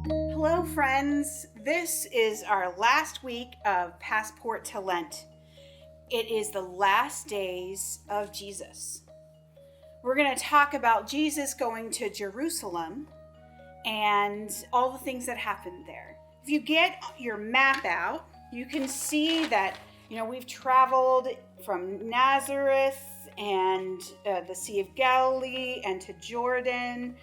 Hello, friends. This is our last week of Passport to Lent. It is the last days of Jesus. We're going to talk about Jesus going to Jerusalem and all the things that happened there. If you get your map out, you can see that, we've traveled from Nazareth and the Sea of Galilee and to Jordan.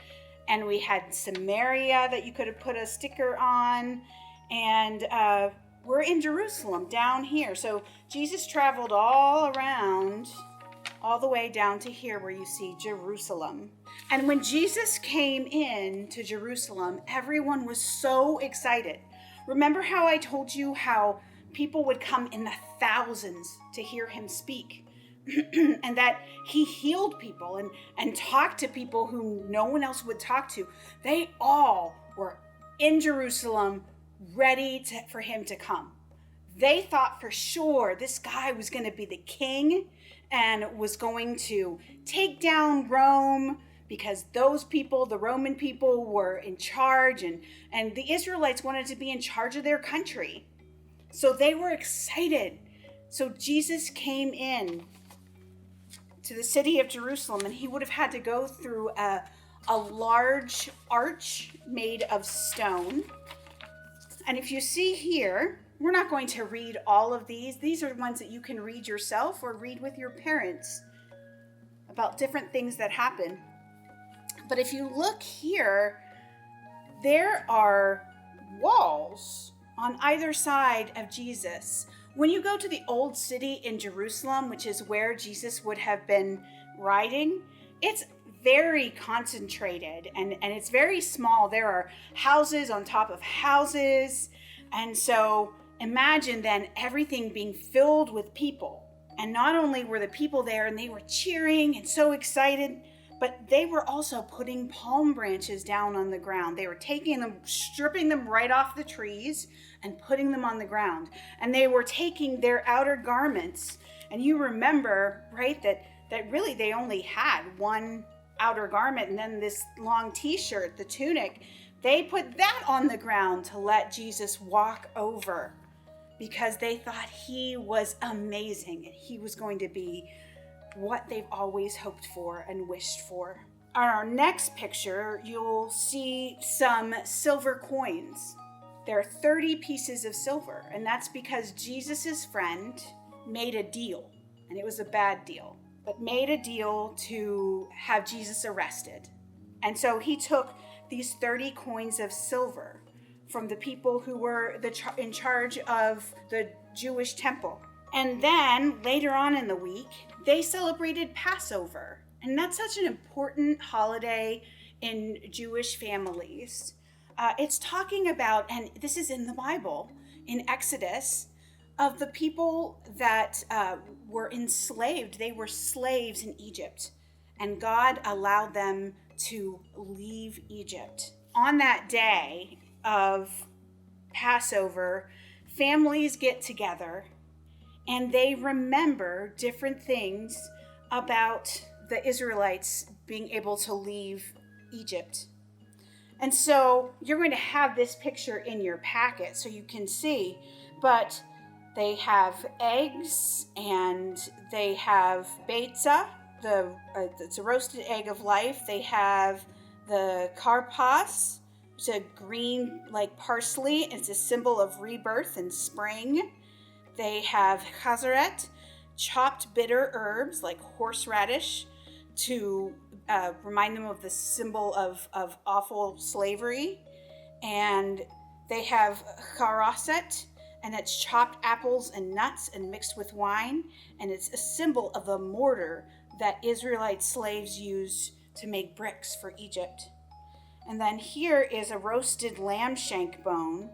And we had Samaria that you could have put a sticker on. And we're in Jerusalem down here. So Jesus traveled all around, all the way down to here where you see Jerusalem. And when Jesus came in to Jerusalem, everyone was so excited. Remember how I told you how people would come in the thousands to hear him speak? And that he healed people and talked to people whom no one else would talk to. They all were in Jerusalem ready for him to come. They thought for sure this guy was going to be the king and was going to take down Rome, because those people, the Roman people, were in charge, and the Israelites wanted to be in charge of their country. So they were excited. So Jesus came in to the city of Jerusalem, and he would have had to go through a large arch made of stone. And if you see here, we're not going to read all of these. These are ones that you can read yourself or read with your parents about different things that happen. But if you look here, there are walls on either side of Jesus. When you go to the old city in Jerusalem, which is where Jesus would have been riding, it's very concentrated and it's very small. There are houses on top of houses. And so imagine then everything being filled with people. And not only were the people there and they were cheering and so excited, but they were also putting palm branches down on the ground. They were taking them, stripping them right off the trees and putting them on the ground. And they were taking their outer garments. And you remember, right, that really they only had one outer garment and then this long t-shirt, the tunic. They put that on the ground to let Jesus walk over because they thought he was amazing and he was going to be what they've always hoped for and wished for. On our next picture, you'll see some silver coins. There are 30 pieces of silver, and that's because Jesus's friend made a deal, and it was a bad deal, but made a deal to have Jesus arrested. And so he took these 30 coins of silver from the people who were in charge of the Jewish temple. And then later on in the week, they celebrated Passover. And that's such an important holiday in Jewish families. It's talking about, and this is in the Bible, in Exodus, of the people that were enslaved. They were slaves in Egypt. And God allowed them to leave Egypt. On that day of Passover, families get together and they remember different things about the Israelites being able to leave Egypt. And so you're going to have this picture in your packet so you can see, but they have eggs and they have beitza, it's a roasted egg of life. They have the karpas, it's a green like parsley. It's a symbol of rebirth and spring. They have chazeret, chopped bitter herbs like horseradish to remind them of the symbol of awful slavery. And they have charaset, and it's chopped apples and nuts and mixed with wine. And it's a symbol of the mortar that Israelite slaves used to make bricks for Egypt. And then here is a roasted lamb shank bone.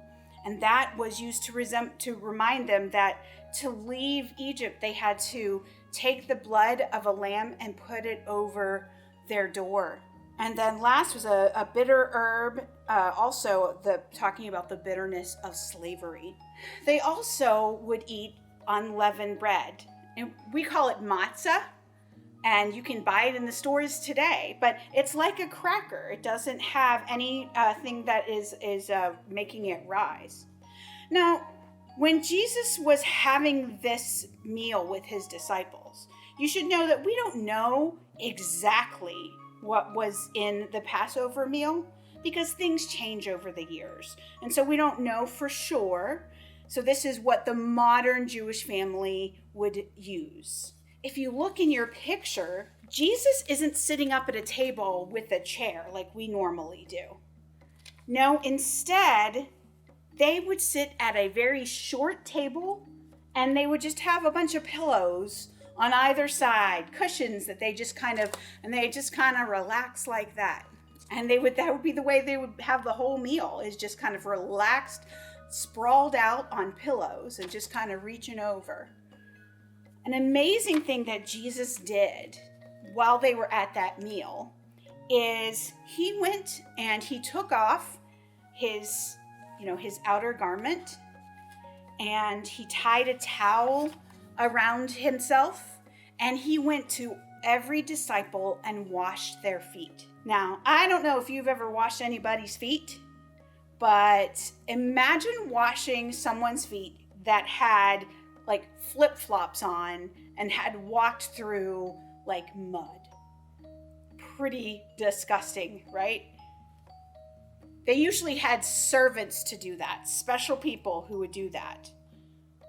And that was used to remind them that to leave Egypt, they had to take the blood of a lamb and put it over their door. And then last was a bitter herb, also talking about the bitterness of slavery. They also would eat unleavened bread. And we call it matzah, And you can buy it in the stores today, but it's like a cracker. It doesn't have any thing that is making it rise. Now, when Jesus was having this meal with his disciples, you should know that we don't know exactly what was in the Passover meal because things change over the years. And so we don't know for sure. So this is what the modern Jewish family would use. If you look in your picture, Jesus isn't sitting up at a table with a chair like we normally do. No, instead, they would sit at a very short table and they would just have a bunch of pillows on either side, cushions that they just kind of relax like that. And that would be the way they would have the whole meal, is just kind of relaxed, sprawled out on pillows and just kind of reaching over. An amazing thing that Jesus did while they were at that meal is he went and he took off his outer garment and he tied a towel around himself and he went to every disciple and washed their feet. Now, I don't know if you've ever washed anybody's feet, but imagine washing someone's feet that had like flip-flops on and had walked through like mud. Pretty disgusting, right? They usually had servants to do that, special people who would do that.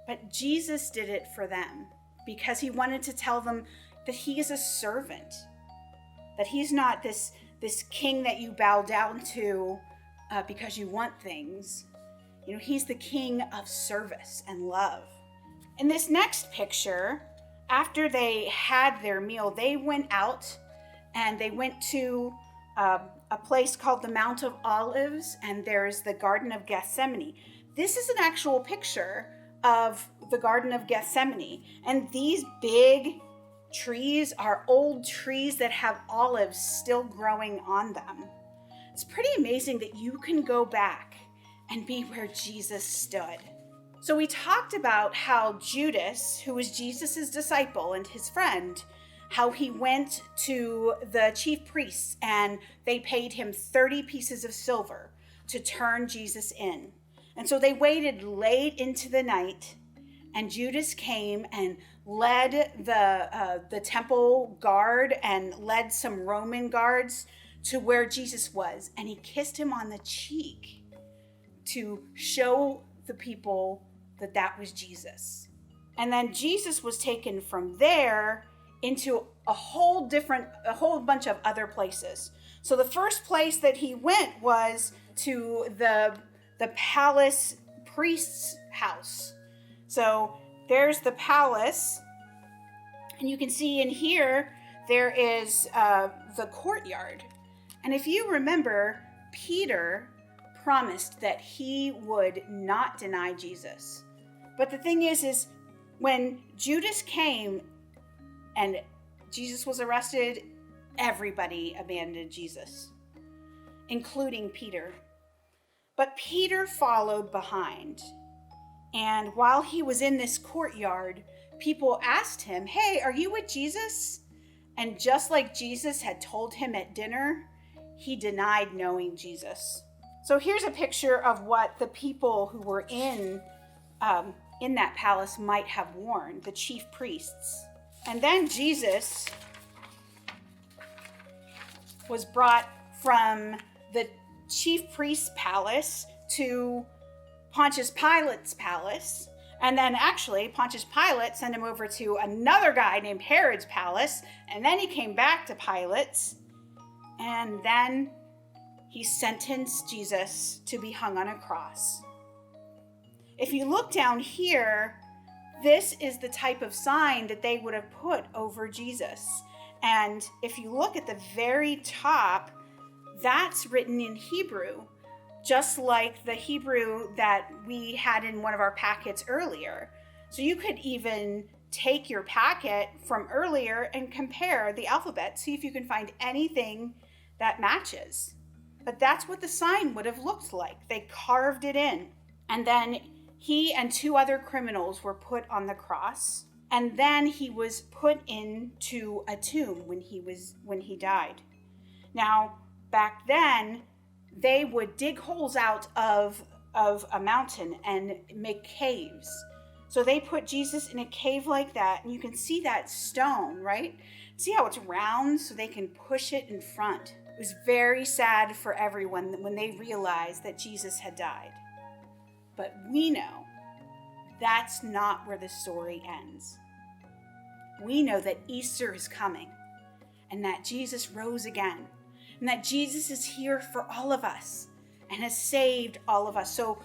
But Jesus did it for them because he wanted to tell them that he is a servant, that he's not this king that you bow down to because you want things. He's the king of service and love. In this next picture, after they had their meal, they went out and they went to a place called the Mount of Olives, and there's the Garden of Gethsemane. This is an actual picture of the Garden of Gethsemane, and these big trees are old trees that have olives still growing on them. It's pretty amazing that you can go back and be where Jesus stood. So we talked about how Judas, who was Jesus's disciple and his friend, how he went to the chief priests and they paid him 30 pieces of silver to turn Jesus in. And so they waited late into the night, and Judas came and led the temple guard and led some Roman guards to where Jesus was, and he kissed him on the cheek to show the people that was Jesus. And then Jesus was taken from there into a whole bunch of other places. So the first place that he went was to the palace priest's house. So there's the palace, and you can see in here there is the courtyard. And if you remember, Peter promised that he would not deny Jesus. But the thing is when Judas came and Jesus was arrested, everybody abandoned Jesus, including Peter. But Peter followed behind. And while he was in this courtyard, people asked him, "Hey, are you with Jesus?" And just like Jesus had told him at dinner, he denied knowing Jesus. So here's a picture of what the people who were in that palace might have worn, the chief priests. And then Jesus was brought from the chief priest's palace to Pontius Pilate's palace. And then actually Pontius Pilate sent him over to another guy named Herod's palace. And then he came back to Pilate's. And then he sentenced Jesus to be hung on a cross. If you look down here, this is the type of sign that they would have put over Jesus. And if you look at the very top, that's written in Hebrew, just like the Hebrew that we had in one of our packets earlier. So you could even take your packet from earlier and compare the alphabet, see if you can find anything that matches. But that's what the sign would have looked like. They carved it in. And then he and two other criminals were put on the cross. And then he was put into a tomb when he died. Now, back then, they would dig holes out of a mountain and make caves. So they put Jesus in a cave like that, and you can see that stone, right? See how it's round so they can push it in front. It was very sad for everyone when they realized that Jesus had died. But we know that's not where the story ends. We know that Easter is coming, and that Jesus rose again, and that Jesus is here for all of us and has saved all of us. So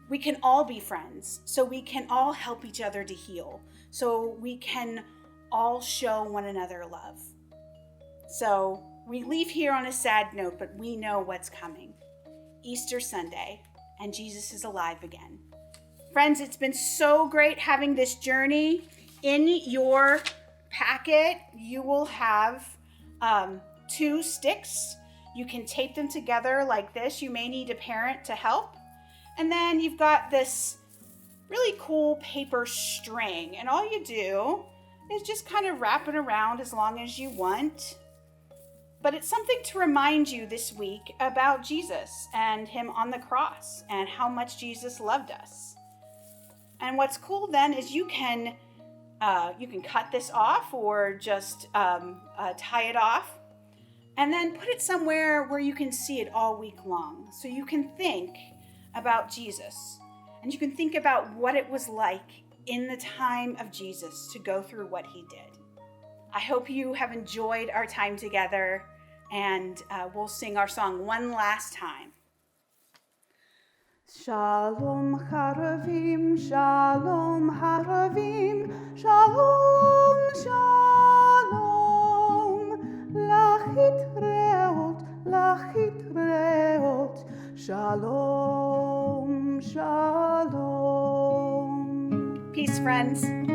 we can all be friends, so we can all help each other to heal, so we can all show one another love. So we leave here on a sad note, but we know what's coming. Easter Sunday, and Jesus is alive again. Friends, it's been so great having this journey. In your packet, you will have 2 sticks. You can tape them together like this. You may need a parent to help. And then you've got this really cool paper string. And all you do is just kind of wrap it around as long as you want. But it's something to remind you this week about Jesus and him on the cross and how much Jesus loved us. And what's cool then is you can cut this off or just tie it off and then put it somewhere where you can see it all week long. So you can think about Jesus and you can think about what it was like in the time of Jesus to go through what he did. I hope you have enjoyed our time together, and we'll sing our song one last time. Shalom haravim, shalom haravim, shalom, shalom, lachitreot, shalom, shalom. Peace, friends.